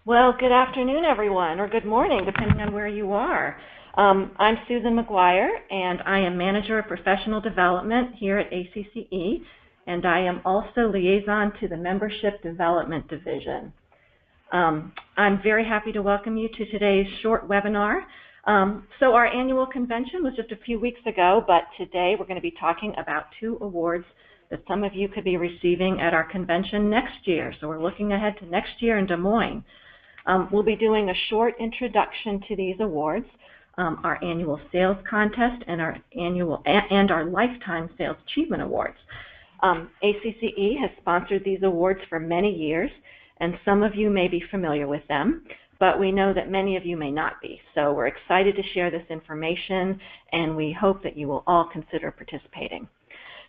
Well, good afternoon, everyone, or good morning, depending on where you are. I'm Susan McGuire, and I am Manager of Professional Development here at ACCE, and I am also Liaison to the Membership Development Division. I'm very happy to welcome you to today's short webinar. So our annual convention was just a few weeks ago, but today we're going to be talking about 2 awards that some of you could be receiving at our convention next year. So we're looking ahead to next year in Des Moines. We'll be doing a short introduction to these awards, our annual sales contest, and our Lifetime Sales Achievement Awards. ACCE has sponsored these awards for many years, and some of you may be familiar with them, but we know that many of you may not be. So we're excited to share this information, and we hope that you will all consider participating.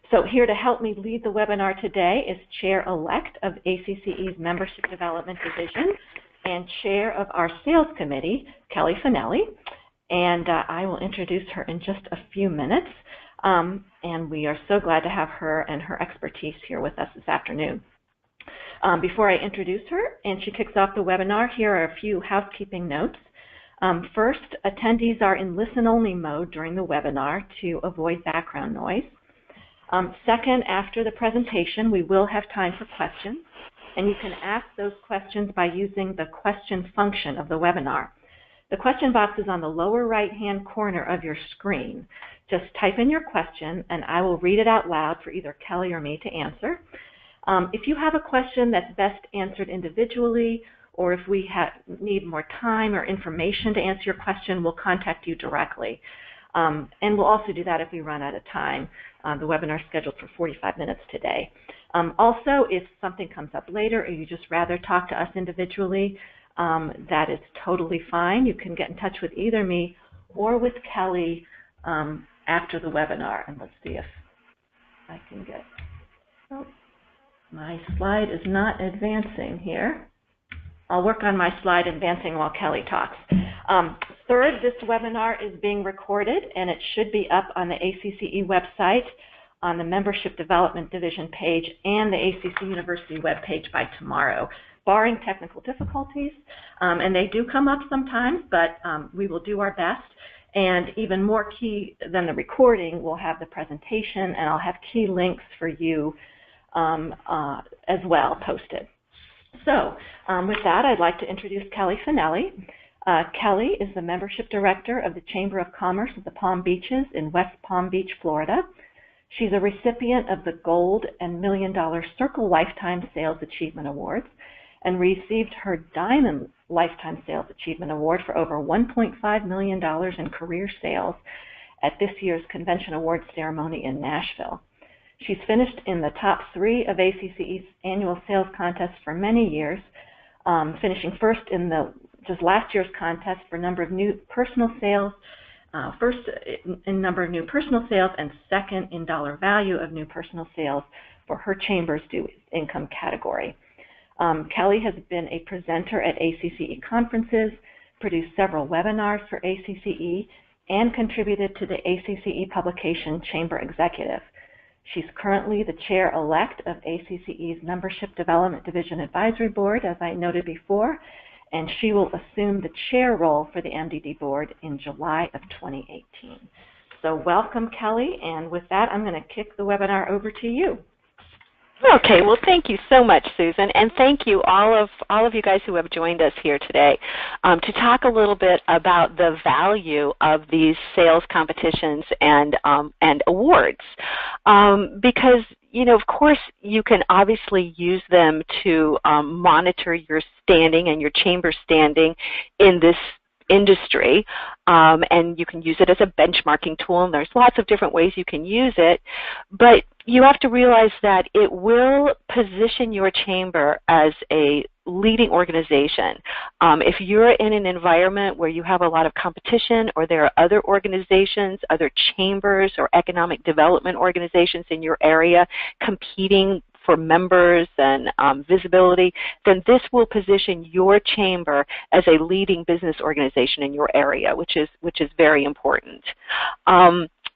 So here to help me lead the webinar today is Chair-elect of ACCE's Membership Development Division and Chair of our Sales Committee, Kelly Finelli, and I will introduce her in just a few minutes. And we are so glad to have her and her expertise here with us this afternoon. Before I introduce her and she kicks off the webinar, here are a few housekeeping notes. First, attendees are in listen-only mode during the webinar to avoid background noise. Second, after the presentation, we will have time for questions, and you can ask those questions by using the question function of the webinar. The question box is on the lower right-hand corner of your screen. Just type in your question, and I will read it out loud for either Kelly or me to answer. If you have a question that's best answered individually, or if we need more time or information to answer your question, we'll contact you directly. And we'll also do that if we run out of time. The webinar is scheduled for 45 minutes today. Also, if something comes up later or you just rather talk to us individually, that is totally fine. You can get in touch with either me or with Kelly after the webinar. And let's see if I can get, oh, my slide is not advancing here. I'll work on my slide advancing while Kelly talks. Third, this webinar is being recorded, and it should be up on the ACCE website, on the Membership Development Division page, and the ACC University webpage by tomorrow, barring technical difficulties. And they do come up sometimes, but we will do our best. And even more key than the recording, we'll have the presentation, and I'll have key links for you as well posted. So with that, I'd like to introduce Kelly Finelli. Kelly is the Membership Director of the Chamber of Commerce of the Palm Beaches in West Palm Beach, Florida. She's a recipient of the Gold and $1 Million Circle Lifetime Sales Achievement Awards and received her Diamond Lifetime Sales Achievement Award for over $1.5 million in career sales at this year's Convention Awards ceremony in Nashville. She's finished in the top 3 of ACCE's annual sales contests for many years, finishing first in just last year's contest for number of new personal sales, first in number of new personal sales, and second in dollar value of new personal sales for her chamber's due income category. Kelly has been a presenter at ACCE conferences, produced several webinars for ACCE, and contributed to the ACCE publication Chamber Executive. She's currently the Chair-elect of ACCE's Membership Development Division Advisory Board, as I noted before, and she will assume the chair role for the MDD board in July of 2018. So welcome, Kelly, and with that, I'm going to kick the webinar over to you. Okay, well, thank you so much, Susan, and thank you all of you guys who have joined us here today to talk a little bit about the value of these sales competitions and awards, because of course, you can obviously use them to monitor your standing and your chamber standing in this industry, and you can use it as a benchmarking tool, and there's lots of different ways you can use it, but you have to realize that it will position your chamber as a leading organization. If you're in an environment where you have a lot of competition, or there are other organizations, other chambers or economic development organizations in your area competing for members and visibility, then this will position your chamber as a leading business organization in your area, which is very important.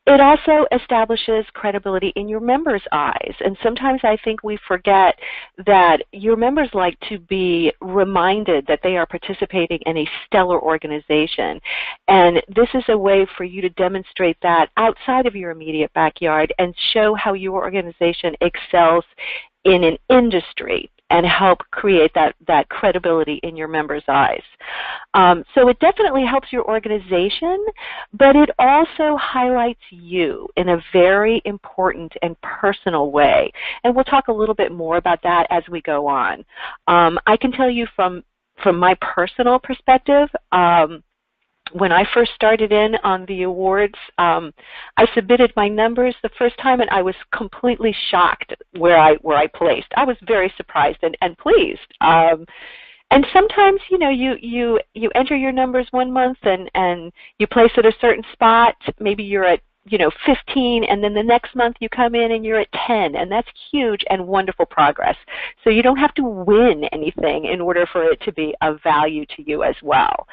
It also establishes credibility in your members' eyes. And sometimes I think we forget that your members like to be reminded that they are participating in a stellar organization. And this is a way for you to demonstrate that outside of your immediate backyard and show how your organization excels in an industry and help create that credibility in your members' eyes. So it definitely helps your organization, but it also highlights you in a very important and personal way. And we'll talk a little bit more about that as we go on. I can tell you from my personal perspective, when I first started in on the awards, I submitted my numbers the first time, and I was completely shocked where I placed. I was very surprised and pleased. And sometimes, you know, you enter your numbers one month and you place at a certain spot. Maybe you're at 15, and then the next month you come in and you're at 10, and that's huge and wonderful progress. So you don't have to win anything in order for it to be of value to you as well.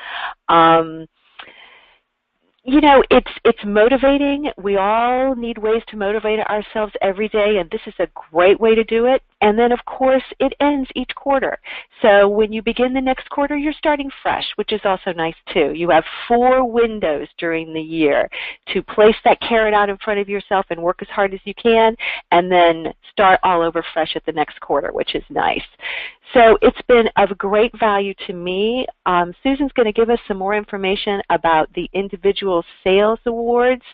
It's motivating. We all need ways to motivate ourselves every day, and this is a great way to do it. And then, of course, it ends each quarter. So when you begin the next quarter, you're starting fresh, which is also nice, too. You have 4 windows during the year to place that carrot out in front of yourself and work as hard as you can, and then start all over fresh at the next quarter, which is nice. So it's been of great value to me. Susan's going to give us some more information about the individual sales awards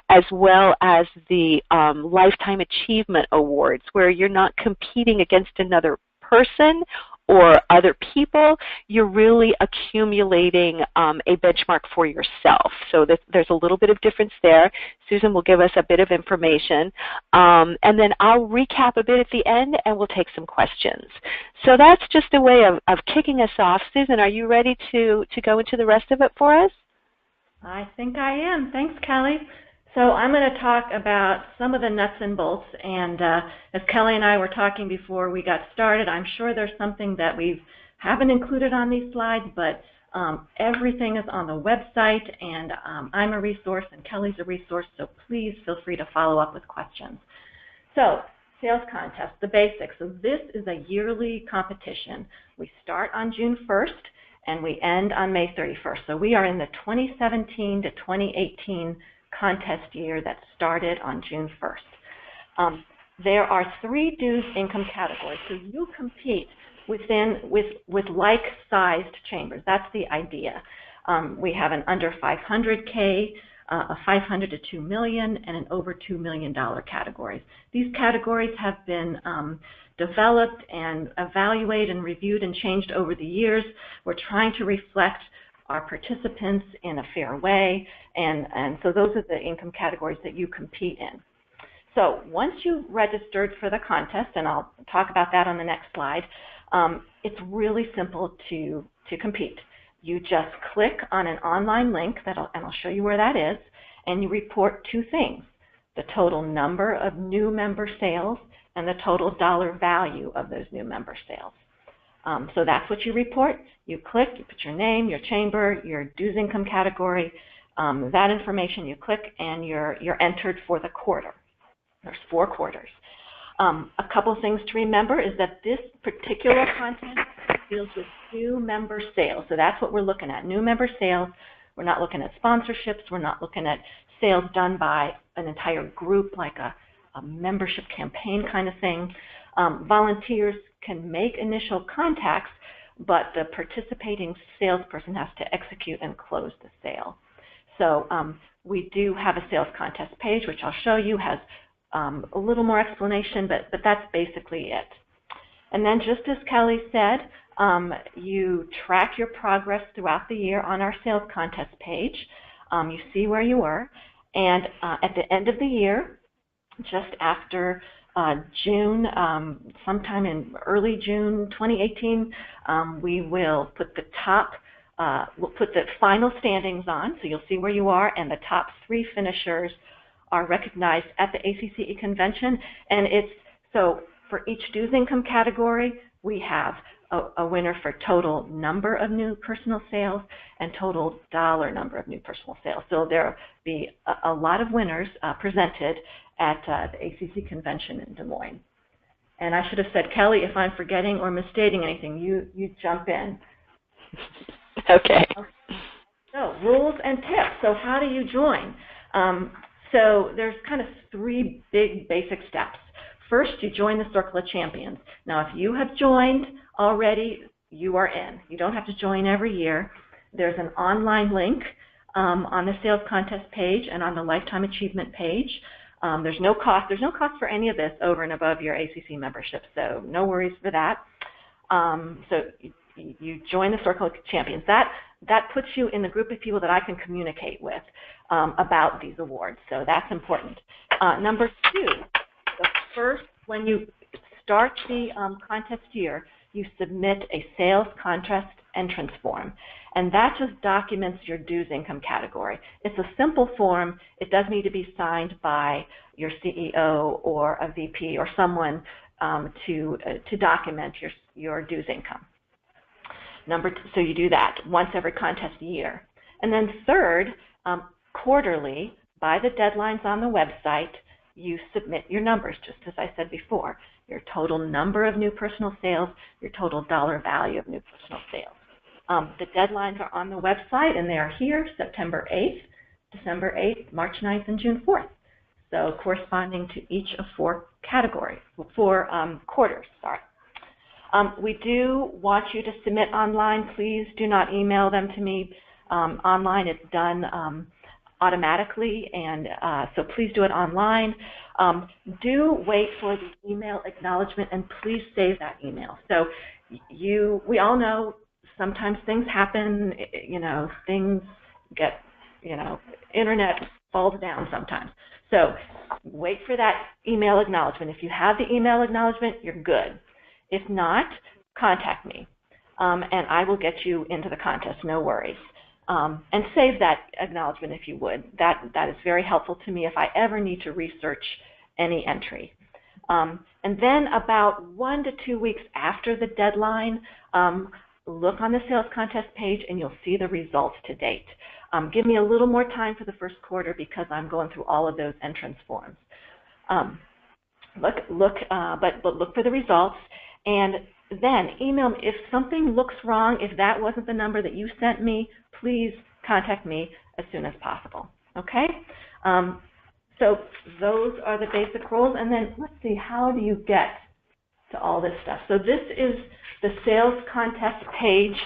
as well as the Lifetime Achievement Awards, where you're not competing against another person or other people. You're really accumulating a benchmark for yourself. So there's a little bit of difference there. Susan will give us a bit of information. And then I'll recap a bit at the end, and we'll take some questions. So that's just a way of kicking us off. Susan, are you ready to go into the rest of it for us? I think I am. Thanks, Kelly. So I'm going to talk about some of the nuts and bolts, and as Kelly and I were talking before we got started, I'm sure there's something that we haven't included on these slides, but everything is on the website, and I'm a resource and Kelly's a resource, so please feel free to follow up with questions. So sales contest, the basics. So this is a yearly competition. We start on June 1st, and we end on May 31st. So we are in the 2017 to 2018 contest year that started on June 1st. There are 3 dues income categories, so you compete with like-sized chambers. That's the idea. We have an under 500K, a 500 to 2 million, and an over $2 million categories. These categories have been developed and evaluated and reviewed and changed over the years. We're trying to reflect our participants in a fair way, and so those are the income categories that you compete in. So once you've registered for the contest, and I'll talk about that on the next slide, it's really simple to compete. You just click on an online link, and I'll show you where that is, and you report 2 things: the total number of new member sales and the total dollar value of those new member sales. So that's what you report. You click, you put your name, your chamber, your dues income category, that information you click, and you're entered for the quarter. There's 4 quarters. A couple things to remember is that this particular content deals with new member sales. So that's what we're looking at, new member sales. We're not looking at sponsorships. We're not looking at sales done by an entire group like a membership campaign kind of thing. Volunteers can make initial contacts, but the participating salesperson has to execute and close the sale. So we do have a sales contest page, which I'll show you, has a little more explanation, but that's basically it. And then just as Kelly said, you track your progress throughout the year on our sales contest page. You see where you were, and at the end of the year, just after June, sometime in early June 2018, we will put the we'll put the final standings on, so you'll see where you are, and the top 3 finishers are recognized at the ACCE convention. And it's so for each dues income category, we have a winner for total number of new personal sales and total dollar number of new personal sales. So there will be a lot of winners presented at the ACCE convention in Des Moines. And I should have said, Kelly, if I'm forgetting or misstating anything, you jump in. Okay. So rules and tips. So how do you join? So there's kind of 3 big basic steps. First, you join the Circle of Champions. Now, if you have joined already, you are in. You don't have to join every year. There's an online link on the sales contest page and on the Lifetime Achievement page. There's no cost. There's no cost for any of this over and above your ACCE membership, so no worries for that. So you join the Circle of Champions. That puts you in the group of people that I can communicate with about these awards, so that's important. Number 2, when you start the contest year, you submit a sales contest entrance form, and that just documents your dues income category. It's a simple form. It does need to be signed by your CEO or a VP or someone to document your dues income. So you do that once every contest year. And then third, quarterly, by the deadlines on the website, you submit your numbers, just as I said before, your total number of new personal sales, your total dollar value of new personal sales. The deadlines are on the website, and they are here, September 8th, December 8th, March 9th, and June 4th. So corresponding to each of 4 categories, 4 quarters, sorry. We do want you to submit online. Please do not email them to me online. It's done automatically, and so please do it online. Do wait for the email acknowledgement, and please save that email. So we all know sometimes things happen, things get, internet falls down sometimes. So wait for that email acknowledgement. If you have the email acknowledgement, you're good. If not, contact me, and I will get you into the contest, no worries. And save that acknowledgement if you would. That is very helpful to me if I ever need to research any entry. And then about 1 to 2 weeks after the deadline, look on the sales contest page and you'll see the results to date. Give me a little more time for the first quarter because I'm going through all of those entrance forms. But look for the results, and then email me if something looks wrong. If that wasn't the number that you sent me, please contact me as soon as possible. Okay? So those are the basic rules, and then let's see, how do you get to all this stuff? So this is the sales contest page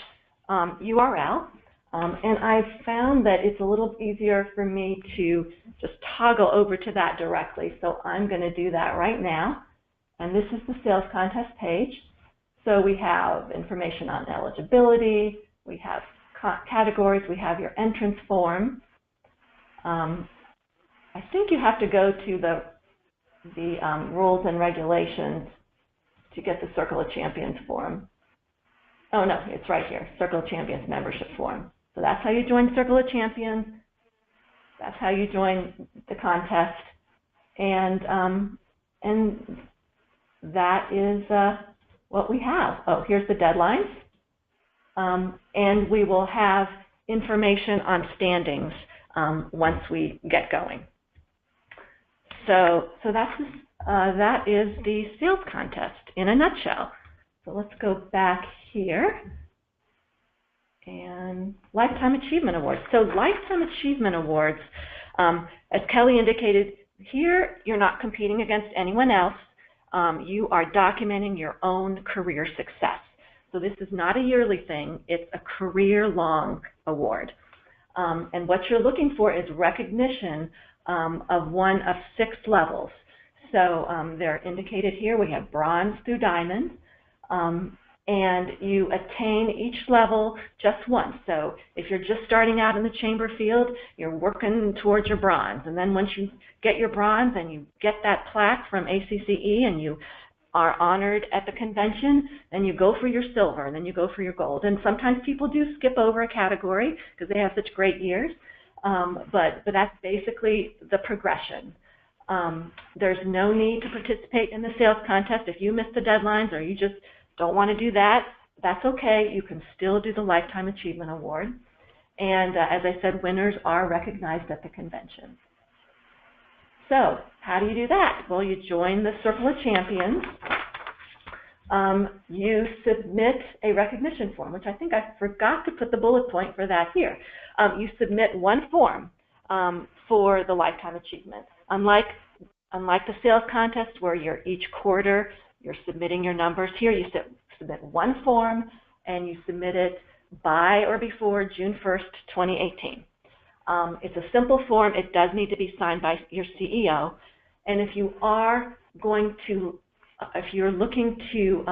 URL, and I've found that it's a little easier for me to just toggle over to that directly, so I'm going to do that right now. And this is the sales contest page. So we have information on eligibility, we have categories, we have your entrance form. I think you have to go to the rules and regulations to get the Circle of Champions form. Oh no, it's right here, Circle of Champions membership form. So that's how you join Circle of Champions. That's how you join the contest, and that is what we have. Oh, here's the deadlines, and we will have information on standings once we get going. So that is the sales contest in a nutshell. So let's go back here. And Lifetime Achievement Awards. So Lifetime Achievement Awards, as Kelly indicated, here you're not competing against anyone else. You are documenting your own career success. So this is not a yearly thing. It's a career-long award. And what you're looking for is recognition of one of 6 levels. So they're indicated here. We have bronze through diamond. And you attain each level just once. So if you're just starting out in the chamber field, you're working towards your bronze. And then once you get your bronze and you get that plaque from ACCE and you are honored at the convention, then you go for your silver, and then you go for your gold. And sometimes people do skip over a category because they have such great years, but that's basically the progression. There's no need to participate in the sales contest. If you miss the deadlines or you just don't want to do that, that's okay. You can still do the Lifetime Achievement Award. And as I said, winners are recognized at the convention. So how do you do that? Well, you join the Circle of Champions. You submit a recognition form, which I think I forgot to put the bullet point for that here. You submit one form for the Lifetime Achievement. Unlike the sales contest where each quarter you're submitting your numbers, here you submit one form and you submit it by or before June 1st, 2018. It's a simple form. It does need to be signed by your CEO. And if you're looking to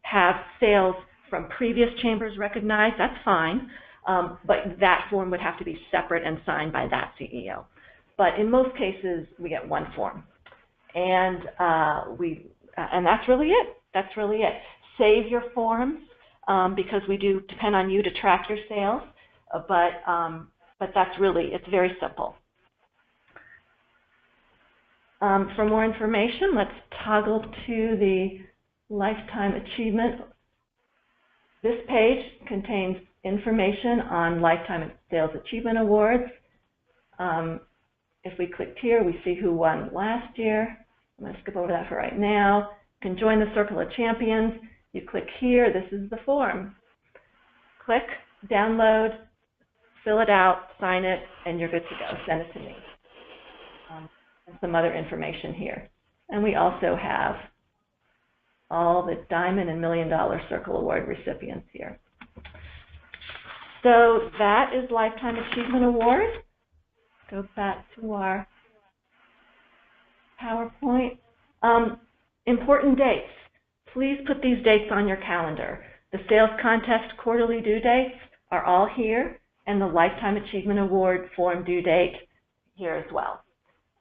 have sales from previous chambers recognized, that's fine. But that form would have to be separate and signed by that CEO. But in most cases, we get one form. And that's really it. That's really it. Save your forms because we do depend on you to track your sales. But that's really, it's very simple. For more information, let's toggle to the Lifetime Achievement. This page contains information on Lifetime Sales Achievement Awards. If we clicked here, we see who won last year. I'm going to skip over that for right now. You can join the Circle of Champions. You click here. This is the form. Click, download, fill it out, sign it, and you're good to go. Send it to me. And some other information here. And we also have all the Diamond and $1 Million Circle Award recipients here. So that is Lifetime Achievement Award. Go back to our PowerPoint. Important dates. Please put these dates on your calendar. The sales contest quarterly due dates are all here, and the Lifetime Achievement Award form due date here as well.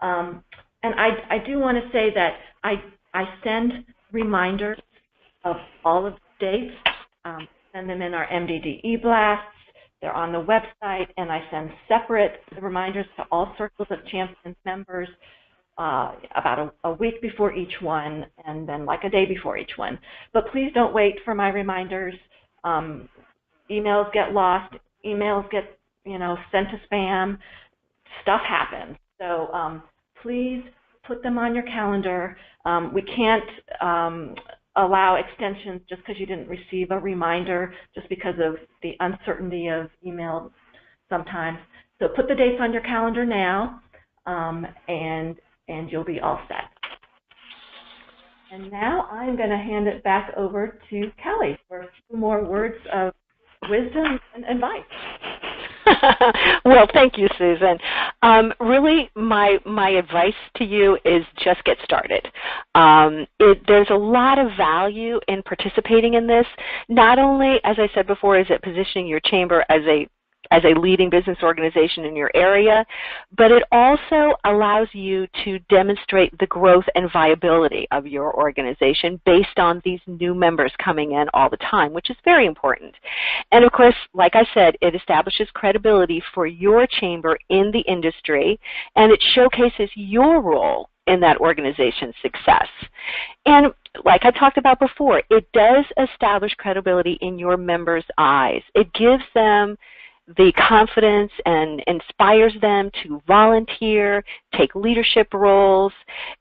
And I do want to say that I send reminders of all of the dates, send them in our MDD e-blasts. They're on the website, and I send separate reminders to all Circles of Champions members about a week before each one, and then like a day before each one. But please don't wait for my reminders. Emails get lost. Emails get, sent to spam. Stuff happens. So please put them on your calendar. We can't allow extensions just because you didn't receive a reminder, just because of the uncertainty of email sometimes. So put the dates on your calendar now, and you'll be all set. And now I'm going to hand it back over to Kelly for a few more words of wisdom and advice. Well, thank you, Susan. Really, my advice to you is just get started. There's a lot of value in participating in this. Not only, as I said before, is it positioning your chamber as a leading business organization in your area, but it also allows you to demonstrate the growth and viability of your organization based on these new members coming in all the time, which is very important. And of course, like I said, it establishes credibility for your chamber in the industry, and it showcases your role in that organization's success. And like I talked about before, it does establish credibility in your members' eyes. It gives them the confidence and inspires them to volunteer, take leadership roles.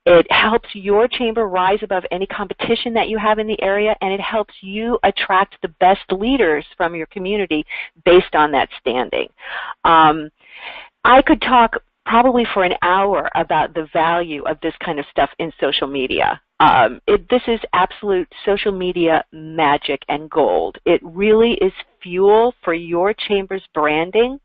It helps your chamber rise above any competition that you have in the area, and it helps you attract the best leaders from your community based on that standing. I could talk probably for an hour about the value of this kind of stuff in social media. This is absolute social media magic and gold. It really is fuel for your chamber's branding,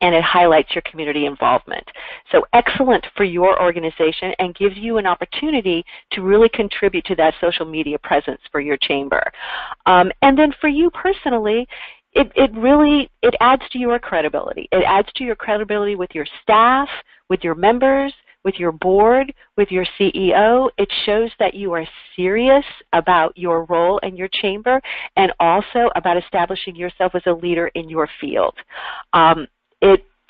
and it highlights your community involvement. So excellent for your organization and gives you an opportunity to really contribute to that social media presence for your chamber. And then for you personally, it adds to your credibility. It adds to your credibility with your staff, with your members, with your board, with your CEO. It shows that you are serious about your role in your chamber and also about establishing yourself as a leader in your field.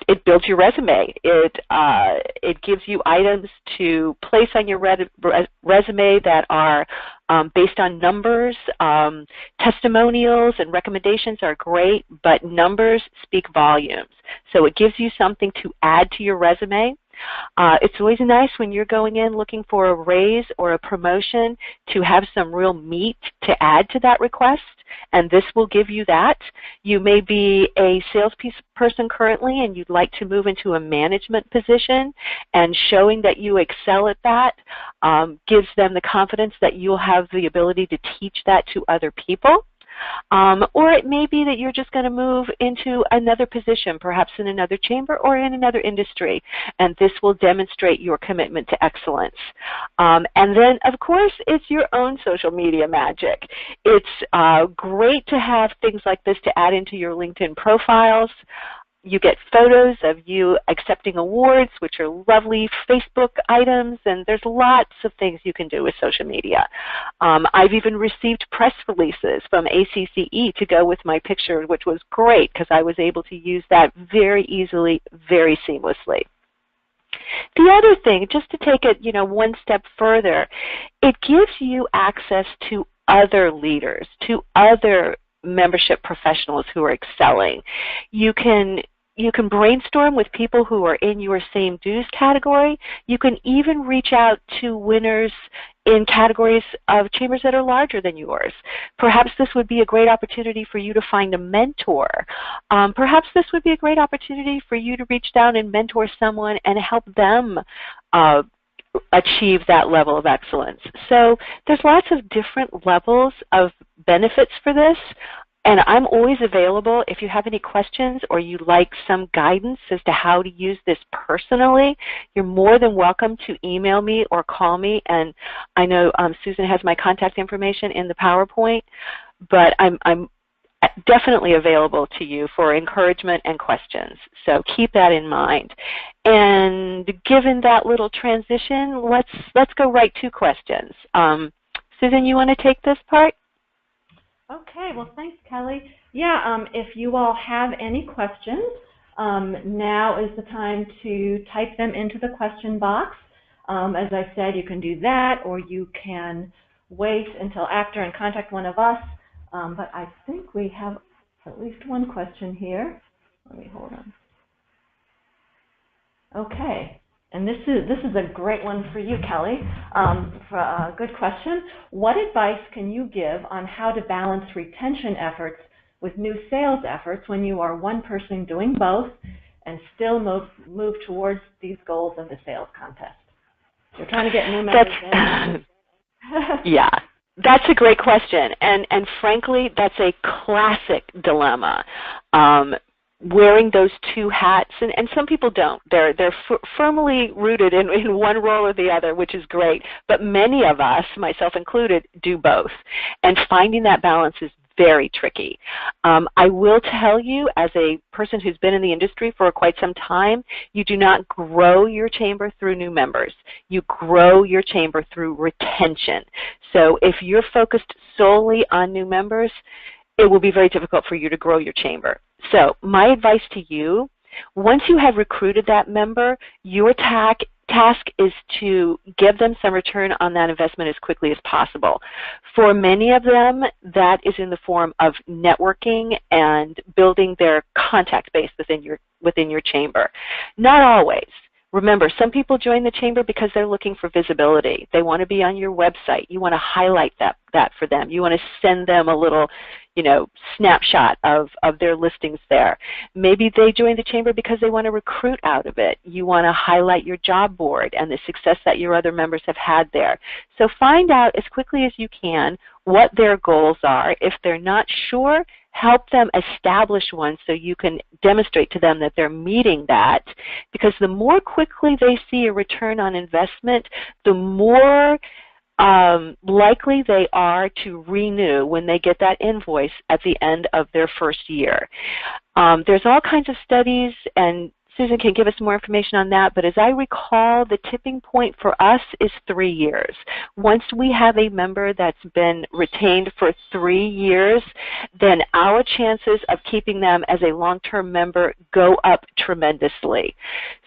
It builds your resume. It gives you items to place on your resume that are based on numbers. Testimonials and recommendations are great, but numbers speak volumes. So it gives you something to add to your resume. It's always nice when you're going in looking for a raise or a promotion to have some real meat to add to that request, and this will give you that. You may be a salesperson currently and you'd like to move into a management position, and showing that you excel at that gives them the confidence that you'll have the ability to teach that to other people. Or it may be that you're just going to move into another position, perhaps in another chamber or in another industry, and this will demonstrate your commitment to excellence. And then, of course, it's your own social media magic. It's great to have things like this to add into your LinkedIn profiles. You get photos of you accepting awards, which are lovely Facebook items, and there's lots of things you can do with social media. I've even received press releases from ACCE to go with my picture, which was great because I was able to use that very easily, very seamlessly. The other thing, just to take it one step further, it gives you access to other leaders, to other membership professionals who are excelling. You can brainstorm with people who are in your same dues category. You can even reach out to winners in categories of chambers that are larger than yours. Perhaps this would be a great opportunity for you to find a mentor. Perhaps this would be a great opportunity for you to reach down and mentor someone and help them achieve that level of excellence. So there's lots of different levels of benefits for this. And I'm always available if you have any questions or you'd like some guidance as to how to use this personally. You're more than welcome to email me or call me. And I know Susan has my contact information in the PowerPoint, but I'm definitely available to you for encouragement and questions. So keep that in mind. And given that little transition, let's go right to questions. Susan, you want to take this part? Okay, well, thanks, Kelly. Yeah, if you all have any questions, now is the time to type them into the question box. As I said, you can do that, or you can wait until after and contact one of us. But I think we have at least one question here. Let me hold on. Okay. And this is a great one for you, Kelly. Good question. What advice can you give on how to balance retention efforts with new sales efforts when you are one person doing both and still move towards these goals of the sales contest? You're trying to get new members in. Yeah. That's a great question, and frankly, that's a classic dilemma. Wearing those two hats, and some people don't. They're firmly rooted in one role or the other, which is great. But many of us, myself included, do both. And finding that balance is very tricky. I will tell you, as a person who's been in the industry for quite some time, you do not grow your chamber through new members. You grow your chamber through retention. So if you're focused solely on new members, it will be very difficult for you to grow your chamber. So my advice to you, once you have recruited that member, your task is to give them some return on that investment as quickly as possible. For many of them, that is in the form of networking and building their contact base within your chamber. Not always. Remember, some people join the chamber because they're looking for visibility. They want to be on your website. You want to highlight that for them. You want to send them a little, snapshot of their listings there. Maybe they join the chamber because they want to recruit out of it. You want to highlight your job board and the success that your other members have had there. So find out as quickly as you can what their goals are. If they're not sure, help them establish one so you can demonstrate to them that they're meeting that, because the more quickly they see a return on investment, the more likely they are to renew when they get that invoice at the end of their first year. There's all kinds of studies, and Susan can give us more information on that, but as I recall, the tipping point for us is 3 years. Once we have a member that's been retained for 3 years, then our chances of keeping them as a long-term member go up tremendously.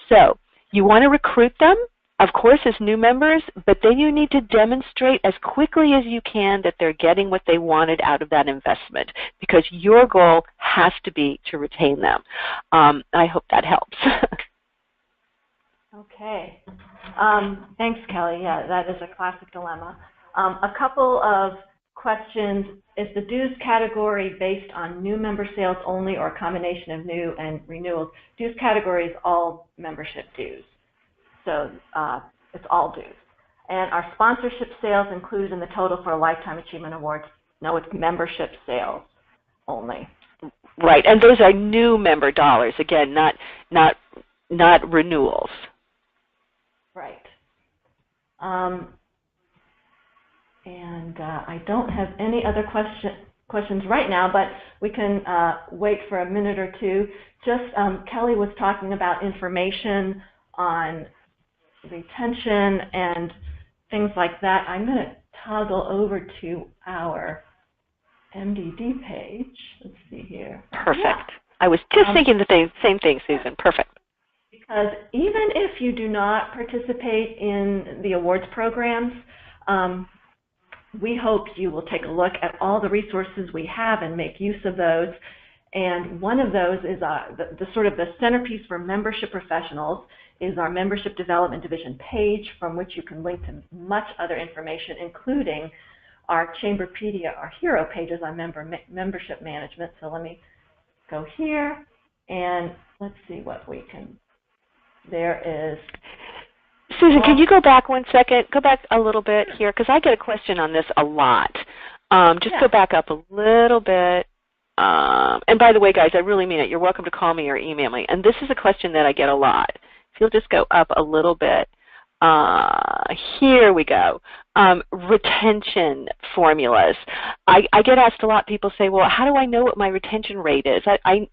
So you want to recruit them. of course, as new members, but then you need to demonstrate as quickly as you can that they're getting what they wanted out of that investment, because your goal has to be to retain them. I hope that helps. Okay. Thanks, Kelly. Yeah, that is a classic dilemma. A couple of questions. Is the dues category based on new member sales only or a combination of new and renewals? Dues category is all membership dues. So it's all dues. And are sponsorship sales included in the total for a Lifetime Achievement Awards? No, it's membership sales only. Right, and those are new member dollars, again, not renewals. Right. I don't have any other questions right now, but we can wait for a minute or two. Just Kelly was talking about information on retention and things like that. I'm going to toggle over to our MDD page. Let's see here. Perfect. Yeah. I was just thinking the same thing, Susan. Perfect. Because even if you do not participate in the awards programs, we hope you will take a look at all the resources we have and make use of those. And one of those is the sort of the centerpiece for membership professionals is our Membership Development Division page, from which you can link to much other information, including our Chamberpedia, our hero pages on membership management. So let me go here, and let's see what we can. There is. Susan, can you go back one second? Go back a little bit here, because I get a question on this a lot. Just go back up a little bit. And by the way, guys, I really mean it. You're welcome to call me or email me. And this is a question that I get a lot. If you'll just go up a little bit. Here we go. Retention formulas. I get asked a lot. People say, well, how do I know what my retention rate is? I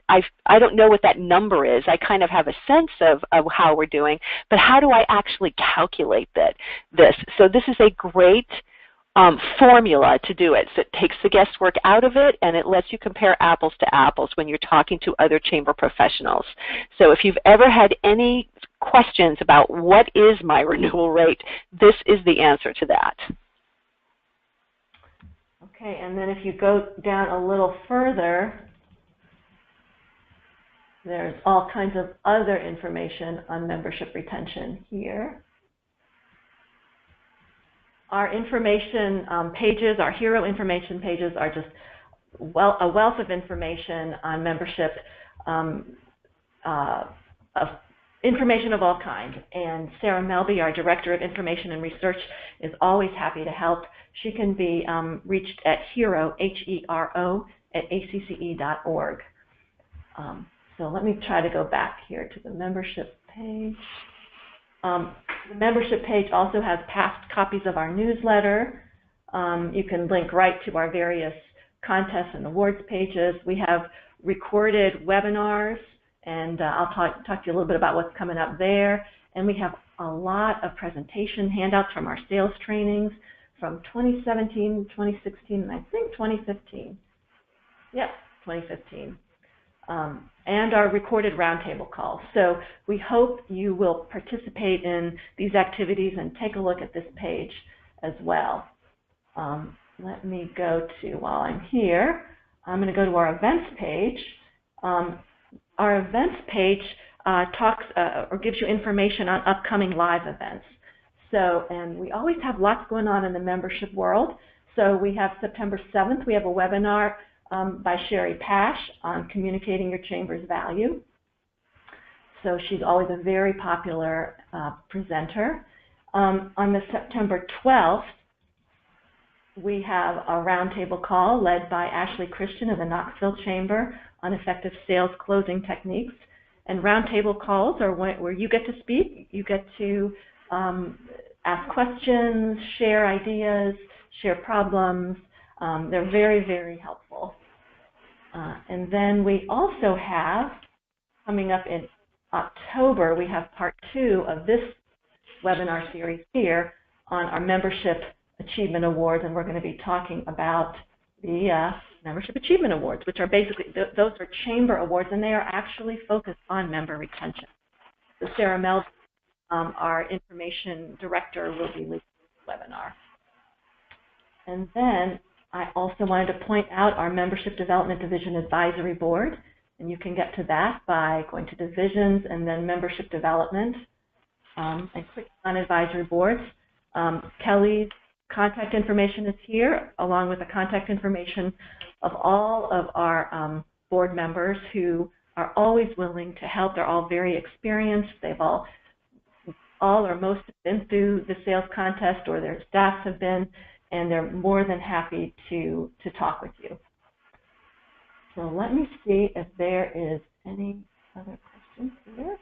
don't know what that number is. I kind of have a sense of how we're doing, but how do I actually calculate this? So this is a great formula to do it. So it takes the guesswork out of it, and it lets you compare apples to apples when you're talking to other chamber professionals. So if you've ever had any questions about what is my renewal rate, this is the answer to that. Okay, and then if you go down a little further, there's all kinds of other information on membership retention here. Our information pages, our hero information pages, are just a wealth of information on membership, of information of all kinds. And Sarah Melby, our Director of Information and Research, is always happy to help. She can be reached at hero, H-E-R-O, at acce.org. So let me try to go back here to the membership page. The membership page also has past copies of our newsletter. You can link right to our various contests and awards pages. We have recorded webinars, and I'll talk to you a little bit about what's coming up there. And we have a lot of presentation handouts from our sales trainings from 2017, 2016, and I think 2015. Yep, 2015. And our recorded roundtable calls. So we hope you will participate in these activities and take a look at this page as well. Let me go to, while I'm here, I'm going to go to our events page. Our events page talks or gives you information on upcoming live events. So, and we always have lots going on in the membership world. So we have September 7th, we have a webinar by Sherry Pash on communicating your chamber's value. So she's always a very popular presenter. On the September 12th, we have a roundtable call led by Ashley Christian of the Knoxville Chamber on effective sales closing techniques. And roundtable calls are where you get to speak, you get to ask questions, share ideas, share problems. They're very, very helpful. And then we also have, coming up in October, we have part 2 of this webinar series here on our Membership Achievement Awards, and we're going to be talking about the Membership Achievement Awards, which are basically, those are chamber awards, and they are actually focused on member retention. So Sarah Melby our information director will be leading the webinar. And then I also wanted to point out our Membership Development Division Advisory Board, and you can get to that by going to Divisions and then Membership Development and click on Advisory Boards. Kelly's contact information is here, along with the contact information of all of our board members who are always willing to help. They're all very experienced. They've all or most have been through the sales contest, or their staffs have been, and they're more than happy to talk with you. So let me see if there is any other questions here.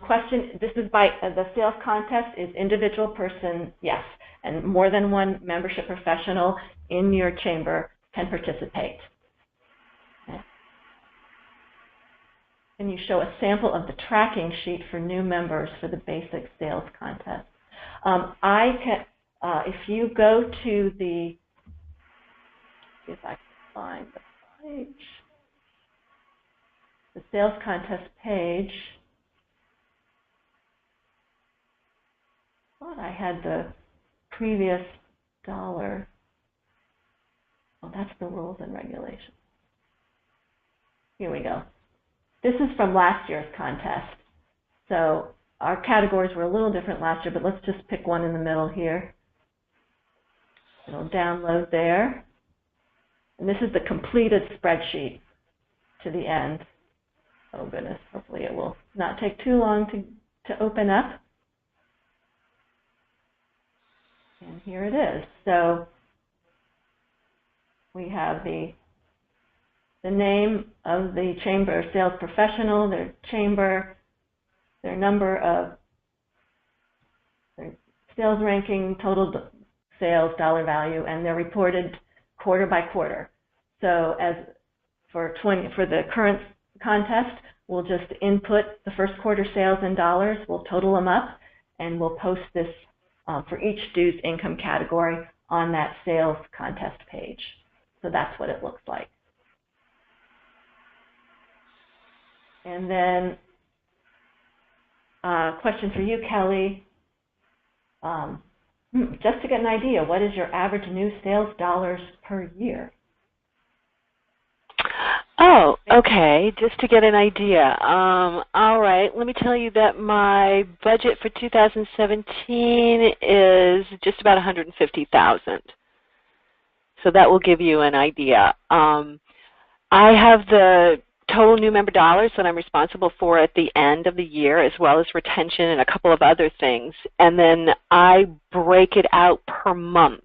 Question, this is by, the sales contest is individual person, yes, and more than one membership professional in your chamber can participate. Okay. Can you show a sample of the tracking sheet for new members for the basic sales contest? I can, if you go to the, see if I can find the page, the sales contest page. I thought I had the previous dollar. Oh, that's the rules and regulations. Here we go. This is from last year's contest. So our categories were a little different last year, but let's just pick one in the middle here. It'll download there. And this is the completed spreadsheet to the end. Oh goodness, hopefully it will not take too long to open up. And here it is. So we have the name of the chamber sales professional, their chamber, their number of their sales ranking, total sales, dollar value, and they're reported quarter by quarter. So as for the current contest, we'll just input the first quarter sales in dollars, we'll total them up, and we'll post this for each dues income category on that sales contest page. So that's what it looks like. And then question for you, Kelly. Just to get an idea, what is your average new sales dollars per year? Oh, okay, just to get an idea. All right, let me tell you that my budget for 2017 is just about $150,000. So that will give you an idea. I have the total new member dollars that I'm responsible for at the end of the year, as well as retention and a couple of other things. And then I break it out per month.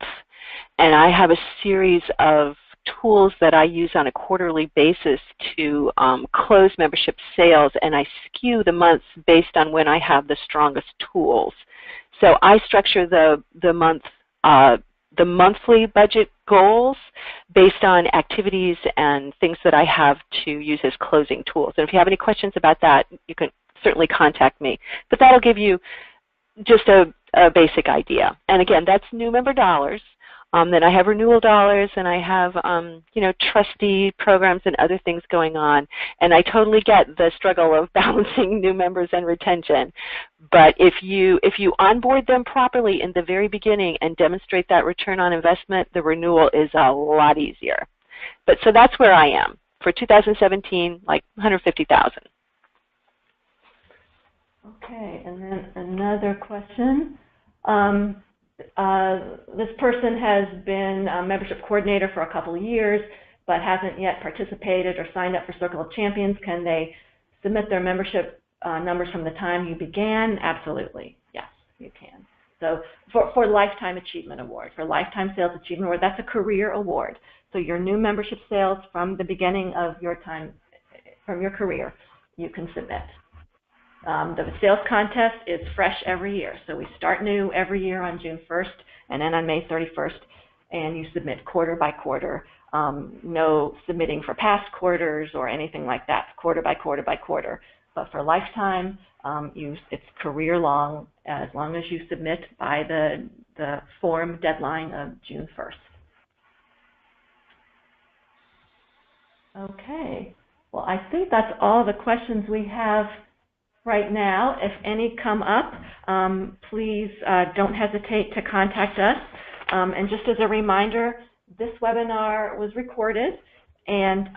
And I have a series of tools that I use on a quarterly basis to close membership sales, and I skew the months based on when I have the strongest tools. So I structure the monthly budget goals based on activities and things that I have to use as closing tools. And if you have any questions about that, you can certainly contact me. But that'll give you just a basic idea. And again, that's new member dollars. Then I have renewal dollars, and I have trustee programs and other things going on. And I totally get the struggle of balancing new members and retention. But if you onboard them properly in the very beginning and demonstrate that return on investment, the renewal is a lot easier. But so that's where I am for 2017, like $150,000. Okay, and then another question. This person has been a membership coordinator for a couple of years, but hasn't yet participated or signed up for Circle of Champions. Can they submit their membership numbers from the time you began? Absolutely, yes, you can. So for Lifetime Achievement Award, for Lifetime Sales Achievement Award, that's a career award. So your new membership sales from the beginning of your time, from your career, you can submit. The sales contest is fresh every year. So we start new every year on June 1st and then on May 31st, and you submit quarter by quarter. No submitting for past quarters or anything like that, quarter by quarter by quarter. But for Lifetime, it's career long as long as you submit by the form deadline of June 1st. Okay. Well, I think that's all the questions we have right now. If any come up, please don't hesitate to contact us. And just as a reminder, this webinar was recorded, and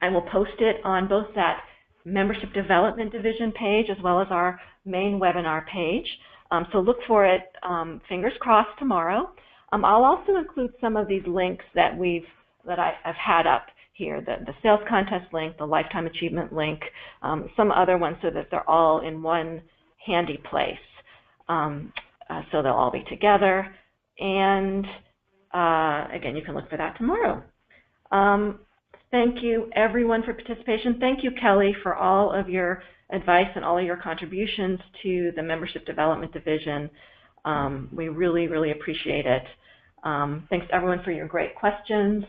I will post it on both that Membership Development Division page as well as our main webinar page. So look for it, fingers crossed, tomorrow. I'll also include some of these links that I've had up here, the sales contest link, the lifetime achievement link, some other ones, so that they're all in one handy place. So they'll all be together. And again, you can look for that tomorrow. Thank you, everyone, for participation. Thank you, Kelly, for all of your advice and all of your contributions to the Membership Development Division. We really, really appreciate it. Thanks, everyone, for your great questions,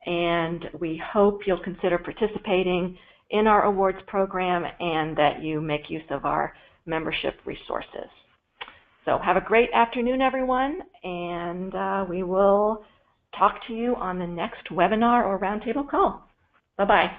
and we hope you'll consider participating in our awards program and that you make use of our membership resources. So have a great afternoon, everyone, and we will talk to you on the next webinar or roundtable call. Bye-bye.